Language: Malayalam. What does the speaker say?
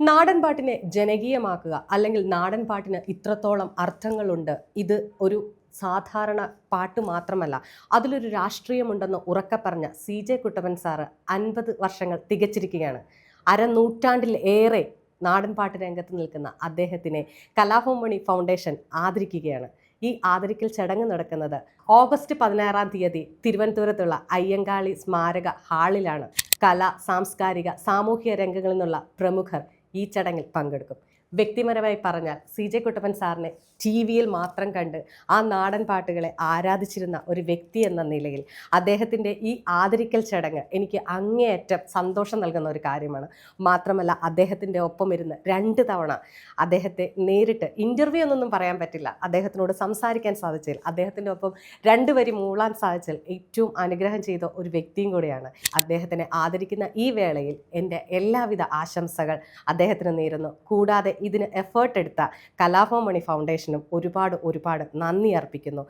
നാടൻ പാട്ടിനെ ജനകീയമാക്കുക അല്ലെങ്കിൽ നാടൻ പാട്ടിന് ഇത്രത്തോളം അർത്ഥങ്ങളുണ്ട്. ഇത് ഒരു സാധാരണ പാട്ട് മാത്രമല്ല, അതിലൊരു രാഷ്ട്രീയമുണ്ടെന്ന് ഉറക്കെ പറഞ്ഞ CJ കുട്ടപ്പൻ സാറ് 50 വർഷങ്ങൾ തികച്ചിരിക്കുകയാണ്. അരനൂറ്റാണ്ടിൽ ഏറെ നാടൻ പാട്ട് രംഗത്ത് നിൽക്കുന്ന അദ്ദേഹത്തിനെ കലാഭവൻ ഫൗണ്ടേഷൻ ആദരിക്കുകയാണ്. ഈ ആദരിക്കൽ ചടങ്ങ് നടക്കുന്നത് ഓഗസ്റ്റ് 16-ാം തീയതി തിരുവനന്തപുരത്തുള്ള അയ്യങ്കാളി സ്മാരക ഹാളിലാണ്. കല, സാംസ്കാരിക, സാമൂഹിക രംഗങ്ങളിൽ നിന്നുള്ള പ്രമുഖർ ഈ ചടങ്ങിൽ പങ്കെടുക്കും. വ്യക്തിപരമായി പറഞ്ഞാൽ CJ കുട്ടപ്പൻ സാറിനെ TV-യിൽ മാത്രം കണ്ട് ആ നാടൻ പാട്ടുകളെ ആരാധിച്ചിരുന്ന ഒരു വ്യക്തി എന്ന നിലയിൽ അദ്ദേഹത്തിൻ്റെ ഈ ആദരിക്കൽ ചടങ്ങ് എനിക്ക് അങ്ങേയറ്റം സന്തോഷം നൽകുന്ന ഒരു കാര്യമാണ്. മാത്രമല്ല, അദ്ദേഹത്തിൻ്റെ ഒപ്പം ഇരുന്ന് 2 തവണ അദ്ദേഹത്തെ നേരിട്ട് ഇൻ്റർവ്യൂ എന്നൊന്നും പറയാൻ പറ്റില്ല, അദ്ദേഹത്തിനോട് സംസാരിക്കാൻ സാധിച്ചതിൽ, അദ്ദേഹത്തിൻ്റെ ഒപ്പം 2 വരി മൂളാൻ സാധിച്ചതിൽ ഏറ്റവും അനുഗ്രഹം ചെയ്ത ഒരു വ്യക്തിയും കൂടിയാണ്. അദ്ദേഹത്തിനെ ആദരിക്കുന്ന ഈ വേളയിൽ എൻ്റെ എല്ലാവിധ ആശംസകൾ അദ്ദേഹത്തിന് നേരുന്നു. കൂടാതെ ഇതിന് എഫേർട്ട് എടുത്ത കലാഭവൻ ഫൗണ്ടേഷനും ഒരുപാട് നന്ദി അർപ്പിക്കുന്നു.